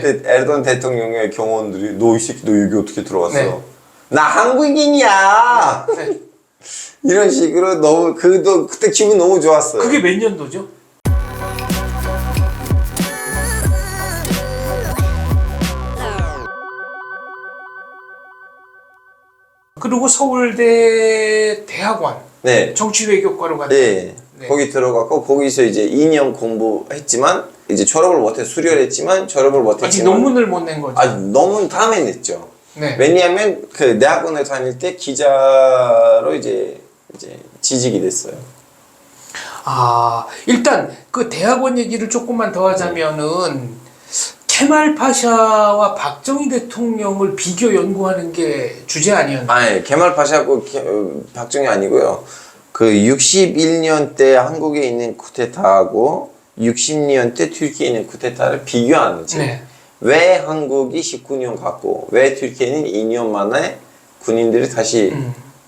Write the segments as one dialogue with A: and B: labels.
A: 그때 에르도안 대통령의 경호원들이 너 이 새끼 너 여기 어떻게 들어왔어?
B: 네.
A: 나 한국인이야.
B: 네.
A: 이런 식으로 너무 그때 기분 너무 좋았어요.
B: 그게 몇 년도죠? 그리고 서울대 대학원
A: 네.
B: 정치외교과로 갔다.
A: 네.
B: 네.
A: 거기 들어갔고 거기서 이제 2년 공부했지만 이제 졸업을 못해 수료를 했지만 졸업을 못했지만
B: 아직 논문을 못 낸 거죠.
A: 논문 다음에 냈죠.
B: 네.
A: 왜냐하면 그 대학원에 다닐 때 기자로 이제 지직이 됐어요.
B: 아, 일단 그 대학원 얘기를 조금만 더 하자면은 케말 파샤와 박정희 대통령을 비교 연구하는 게 주제 아니었나요?
A: 아니 케말 파샤하고 박정희 아니고요. 그 61년 때 한국에 있는 쿠데타하고 60년 때 튀르키예에 있는 쿠데타를 비교하는 거지.
B: 네.
A: 왜 한국이 19년 갔고 왜 튀르키예는 2년 만에 군인들이 다시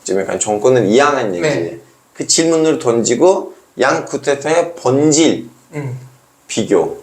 A: 좀 약간 정권을 이양한 얘기지.
B: 네.
A: 그 질문을 던지고 양 쿠데타의 본질 비교.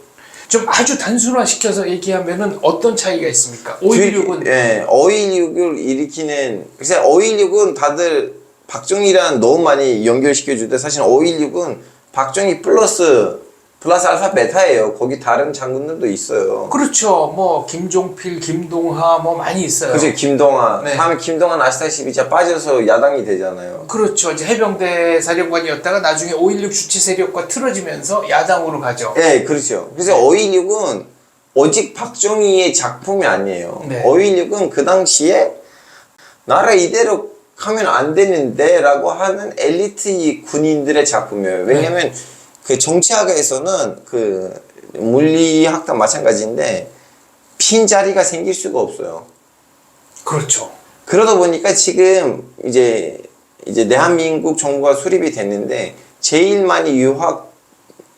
B: 좀 아주 단순화시켜서 얘기하면은 어떤 차이가 있습니까? 5.16은
A: 예, 5.16을 일으키는 글쎄 5.16은 다들 박정희랑 너무 많이 연결시켜주는데 사실 5.16은 박정희 플러스 알파 베타예요. 거기 다른 장군들도 있어요.
B: 그렇죠. 뭐 김종필, 김동하 뭐 많이 있어요.
A: 그렇죠. 김동완.
B: 네.
A: 다음에 김동완 아시다시피 진짜 빠져서 야당이 되잖아요.
B: 그렇죠. 이제 해병대 사령관이었다가 나중에 5.16 주체 세력과 틀어지면서 야당으로 가죠.
A: 네, 그렇죠. 그래서 5.16은 오직 박정희의 작품이 아니에요.
B: 네.
A: 5.16은 그 당시에 나라 이대로 하면 안 되는데 라고 하는 엘리트 군인들의 작품이에요. 왜냐면 그 정치학에서는 그 물리학도 마찬가지인데 빈자리가 생길 수가 없어요.
B: 그렇죠.
A: 그러다 보니까 지금 이제 대한민국 정부가 수립이 됐는데 제일 많이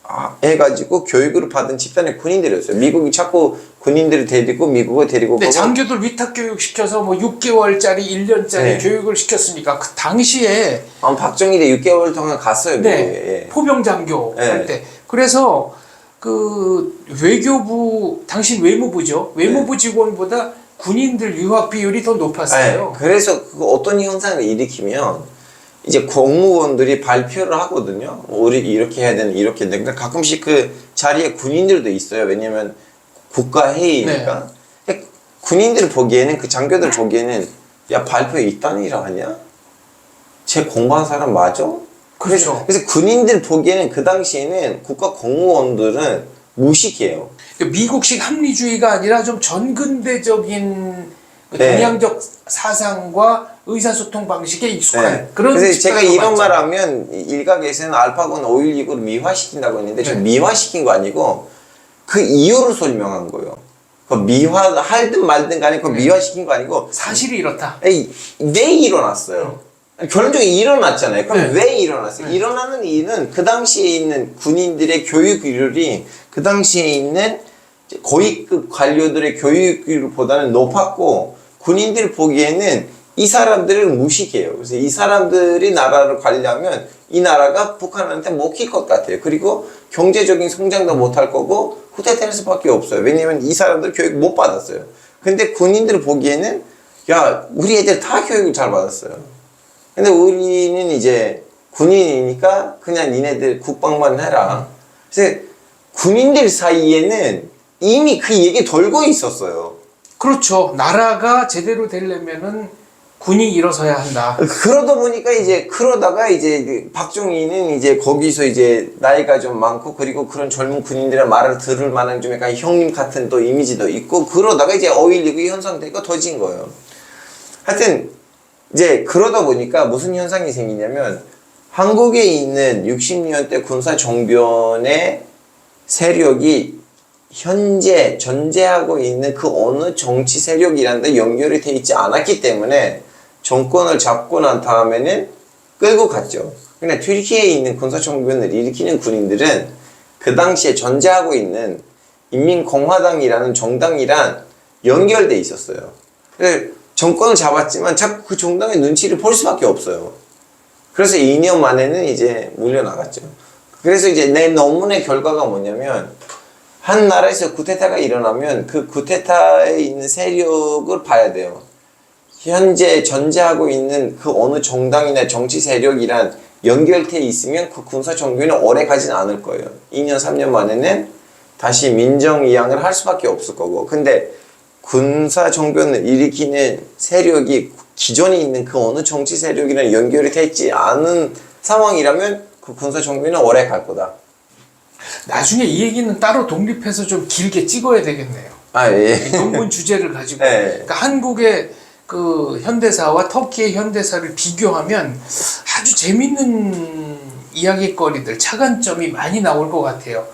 A: 유학해가지고 교육을 받은 집단의 군인들이었어요. 미국이 자꾸 군인들을 데리고 미국을 데리고
B: 네, 장교들 위탁 교육 시켜서 뭐 6개월짜리, 1년짜리
A: 네.
B: 교육을 시켰으니까 그 당시에
A: 박정희도 6개월 동안 갔어요.
B: 네,
A: 미국에.
B: 포병 장교
A: 네.
B: 할 때. 그래서 그 외교부 당신 외무부죠. 외무부 직원보다 군인들 유학 비율이 더 높았어요.
A: 네, 그래서 그 어떤 현상을 일으키면 이제 공무원들이 발표를 하거든요. 우리 이렇게 해야 되는 이렇게 해야 되는. 그러니까 가끔씩 그 자리에 군인들도 있어요. 왜냐면 국가 회의니까. 군인들 보기에는 그 장교들 보기에는 야 발표에 이딴 일을 하냐? 쟤 공부한 사람 맞아?
B: 그렇죠.
A: 그래서 군인들 보기에는 그 당시에는 국가 공무원들은 무식해요.
B: 미국식 합리주의가 아니라 좀 전근대적인 그
A: 네.
B: 동양적 사상과 의사소통 방식에 익숙한
A: 네.
B: 그런.
A: 그래서 제가
B: 집단으로
A: 이런
B: 봤죠.
A: 말 하면 일각에서는 알파고는 5.16을 미화시킨다고 했는데 저
B: 네.
A: 미화시킨 거 아니고 그 이유를 설명한 거예요. 그 미화하든 말든 간에 그 미화시킨 거 아니고
B: 사실이 이렇다.
A: 에이, 왜 일어났어요? 결론적으로 일어났잖아요. 그럼
B: 네.
A: 왜 일어났어요? 일어나는 이유는 그 당시에 있는 군인들의 교육률이 그 당시에 있는 고위급 관료들의 교육률보다는 높았고 군인들 보기에는 이 사람들을 무식해요. 그래서 이 사람들이 나라를 관리하면 이 나라가 북한한테 먹힐 것 같아요. 그리고 경제적인 성장도 못할 거고 후퇴될 수밖에 없어요. 왜냐면 이 사람들 교육 못 받았어요. 근데 군인들 보기에는 야 우리 애들 다 교육을 잘 받았어요. 근데 우리는 이제 군인이니까 그냥 니네들 국방만 해라. 그래서 군인들 사이에는 이미 그 얘기 돌고 있었어요.
B: 그렇죠. 나라가 제대로 되려면은 군이 일어서야 한다.
A: 그러다 보니까 그러다가 박정희는 이제 거기서 이제 나이가 좀 많고 그리고 그런 젊은 군인들의 말을 들을 만한 좀 약간 형님 같은 또 이미지도 있고 그러다가 이제 5.16이 형성되고 터진 거예요. 하여튼 이제 그러다 보니까 무슨 현상이 생기냐면 한국에 있는 60년대 군사 정변의 세력이 현재 존재하고 있는 그 어느 정치 세력이라는 데 연결이 돼 있지 않았기 때문에 정권을 잡고 난 다음에는 끌고 갔죠. 근데 튀르키예에 있는 군사정변을 일으키는 군인들은 그 당시에 존재하고 있는 인민공화당이라는 정당이랑 연결돼 있었어요. 정권을 잡았지만 자꾸 그 정당의 눈치를 볼 수밖에 없어요. 그래서 2년 만에는 이제 물려나갔죠. 그래서 이제 내 논문의 결과가 뭐냐면 한 나라에서 쿠데타가 일어나면 그 쿠데타에 있는 세력을 봐야 돼요. 현재 존재하고 있는 그 어느 정당이나 정치 세력이란 연결돼 있으면 그 군사 정부는 오래 가진 않을 거예요. 2년, 3년 만에는 다시 민정이양을 할 수밖에 없을 거고. 근데 군사 정변을 일으키는 세력이 기존에 있는 그 어느 정치 세력이랑 연결이 되지 않은 상황이라면 그 군사 정변은 오래 갈 거다.
B: 나중에 이 얘기는 따로 독립해서 좀 길게 찍어야 되겠네요.
A: 아, 예.
B: 이 논문 주제를 가지고.
A: 네.
B: 그러니까 한국의 그 현대사와 터키의 현대사를 비교하면 아주 재밌는 이야기거리들, 차관점이 많이 나올 것 같아요.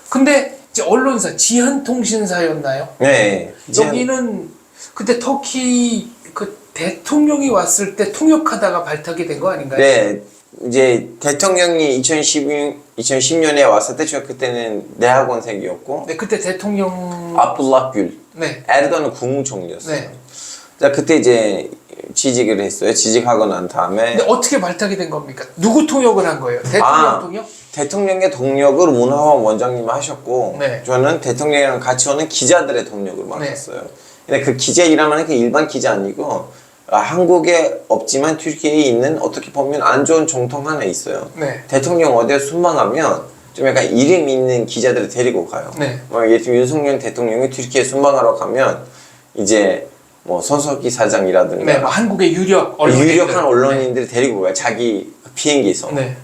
B: 근데 이제 언론사, 지한통신사였나요?
A: 네.
B: 여기는 그때 터키 그 대통령이 왔을 때 통역하다가 발탁이 된 거 아닌가요?
A: 네. 이제 대통령이 2010년에 왔을 때 제가 그때는 대학원생이었고
B: 네, 그때 대통령
A: 아블라 귤
B: 네.
A: 에르도안은 국무총리였어요.
B: 네.
A: 자, 그때 이제 취직을 했어요. 취직하고 난 다음에
B: 근데 어떻게 발탁이 된 겁니까? 누구 통역을 한 거예요? 대통령 통역?
A: 대통령의 동력을 문화원 원장님이 하셨고
B: 네.
A: 저는 대통령이랑 같이 오는 기자들의 동력을 맡았어요. 근데 그 기자 일하면 그 일반 기자 아니고 한국에 없지만 튀르키예에 있는 어떻게 보면 안 좋은 정통 하나 있어요.
B: 네.
A: 대통령 어디에 순방하면 좀 약간 이름 있는 기자들을 데리고 가요.
B: 네.
A: 예를 들면 윤석열 대통령이 튀르키예 순방하러 가면 이제 뭐 손석희 사장이라든가
B: 네, 뭐 한국의 유력 언론인들.
A: 유력한 언론인들을 데리고 가요. 자기 비행기에서.
B: 네.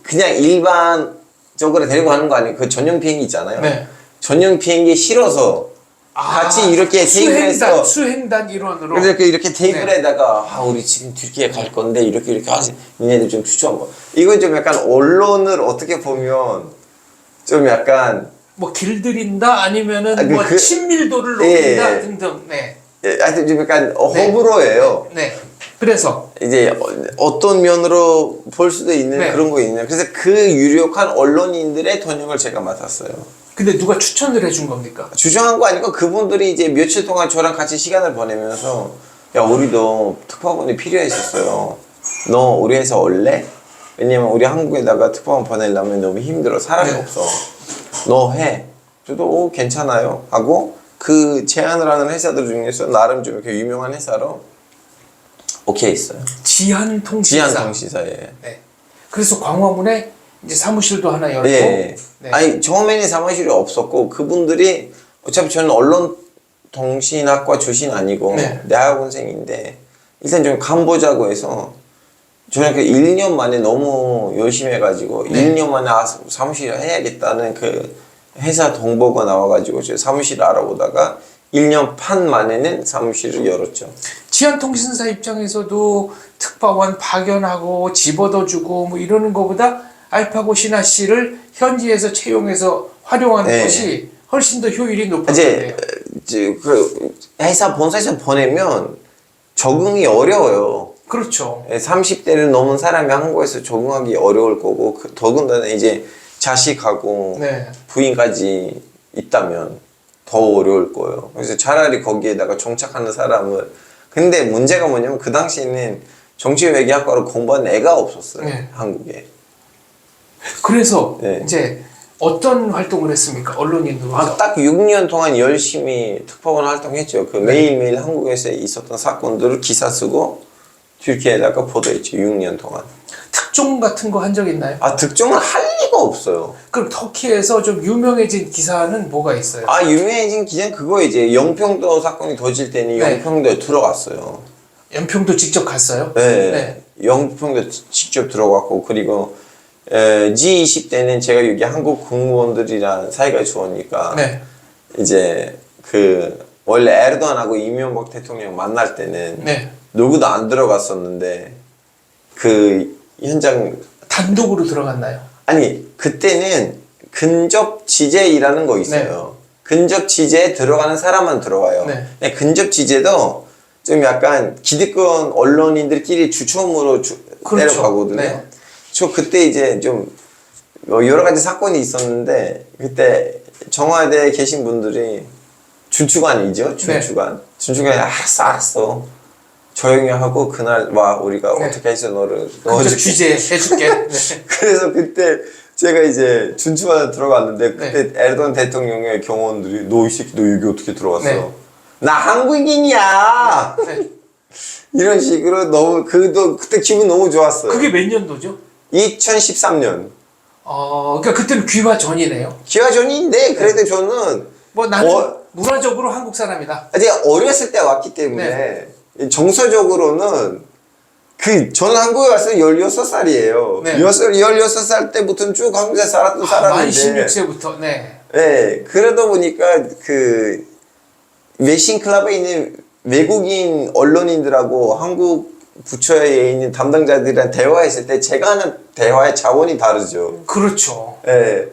A: 그냥 일반적으로 데리고 가는 거 아니에요. 그 전용 비행기 있잖아요.
B: 네.
A: 전용 비행기에 실어서 같이 이렇게 테이블 해서
B: 수행단 일원으로.
A: 그래서 이렇게 테이블에다가
B: 네.
A: 우리 지금 튀르키예 갈 건데 이렇게 하지 니네들 좀 추천 거. 이건 좀 약간 언론을 어떻게 보면 좀 약간
B: 뭐 길들인다 아니면은 뭐
A: 그
B: 친밀도를 높인다
A: 예.
B: 등등. 네.
A: 하여튼 좀 약간
B: 네.
A: 호불호예요.
B: 네. 그래서
A: 이제 어떤 면으로 볼 수도 있는
B: 네.
A: 그런 거 있네요. 그래서 그 유력한 언론인들의 통역을 제가 맡았어요.
B: 근데 누가 추천을 해준 겁니까?
A: 주장한 거 아니고 그분들이 이제 며칠 동안 저랑 같이 시간을 보내면서 야 우리도 특파원이 필요했었어요. 너 우리 회사 올래? 왜냐면 우리 한국에다가 특파원 보내려면 너무 힘들어. 사람이
B: 네.
A: 없어. 너 해. 저도 괜찮아요 하고 그 제안을 하는 회사들 중에서 나름 좀 이렇게 유명한 회사로 오케이 했어요.
B: 지한통신사.
A: 지한통신사에.
B: 네. 그래서 광화문에 이제 사무실도 하나 열고.
A: 네.
B: 네.
A: 아니 처음에는 사무실이 없었고 그분들이 어차피 저는 언론통신학과 출신 아니고
B: 네.
A: 대학원생인데 일단 좀 간보자고 해서 저는 그 1년 만에 너무 열심히 해가지고
B: 네.
A: 1년 만에 사무실을 해야겠다는 그 회사 동보가 나와가지고 저 사무실을 알아보다가 1년 반 만에는 사무실을 열었죠.
B: 지한통신사 입장에서도 특파원 파견하고 집어넣어주고 뭐 이러는 것보다 알파고 신하 씨를 현지에서 채용해서 활용하는
A: 네.
B: 것이 훨씬 더 효율이 높을
A: 이제
B: 텐데요.
A: 그 회사 본사에서 보내면 적응이 어려워요.
B: 그렇죠.
A: 30대를 넘은 사람이 한국에서 적응하기 어려울 거고 더군다나 이제 자식하고
B: 네.
A: 부인까지 있다면 더 어려울 거예요. 그래서 차라리 거기에다가 정착하는 사람을 근데 문제가 뭐냐면 그 당시에는 정치외교학과를 공부한 애가 없었어요.
B: 네.
A: 한국에.
B: 그래서
A: 네.
B: 이제 어떤 활동을 했습니까? 언론인으로서.
A: 딱 6년 동안 열심히 특파원 활동했죠. 그 매일매일 한국에서 있었던 사건들을 기사 쓰고 튀르키예에다가 보도했죠. 6년 동안.
B: 특종 같은 거 한 적 있나요?
A: 득종은 할 리가 없어요.
B: 그럼 터키에서 좀 유명해진 기사는 뭐가 있어요?
A: 유명해진 기자는 그거 이제 영평도 사건이 터질 때는
B: 네.
A: 영평도에 들어갔어요.
B: 연평도 직접 갔어요?
A: 네. 영평도 직접 들어갔고 그리고 G20 때는 제가 여기 한국 공무원들이랑 사이가 좋으니까
B: 네.
A: 이제 그 원래 에르도안하고 이명박 대통령 만날 때는
B: 네.
A: 누구도 안 들어갔었는데 그 현장
B: 단독으로 들어갔나요?
A: 아니 그때는 근접 취재이라는 거 있어요. 근접 취재에 들어가는 사람만 들어가요.
B: 네.
A: 근데 근접 취재도 좀 약간 기득권 언론인들끼리 주춤으로
B: 그렇죠.
A: 내려가거든요.
B: 네.
A: 저 그때 이제 좀 여러 가지 사건이 있었는데 그때 청와대에 계신 분들이 준추관이죠. 준추관. 준추관이 알았어. 조용히 하고 그날 와 우리가
B: 네.
A: 어떻게 해서 너를
B: 그쪽 취재해줄게. 네.
A: 그래서 그때 제가 이제 준추만에 들어갔는데 그때 에르도안 대통령의 경호원들이 너 이 새끼 너 여기 어떻게 들어왔어?
B: 네.
A: 나 한국인이야.
B: 네.
A: 이런 식으로 너무 그때 기분 너무 좋았어요.
B: 그게 몇 년도죠?
A: 2013년.
B: 그러니까 그때는 귀화 전이네요.
A: 기화 전인데 그래도 저는
B: 뭐 나는 문화적으로 한국 사람이다.
A: 아직 어렸을 때 왔기 때문에 정서적으로는 저는 한국에 왔을 때 16살이에요.
B: 네.
A: 16살 때부터는 쭉 한국에 살았던
B: 만
A: 사람인데
B: 16세부터 네.
A: 네, 그러다 보니까 외신 클럽에 있는 외국인 언론인들하고 한국 부처에 있는 담당자들이랑 대화했을 때 제가 하는 대화의 자원이 다르죠.
B: 그렇죠.
A: 예.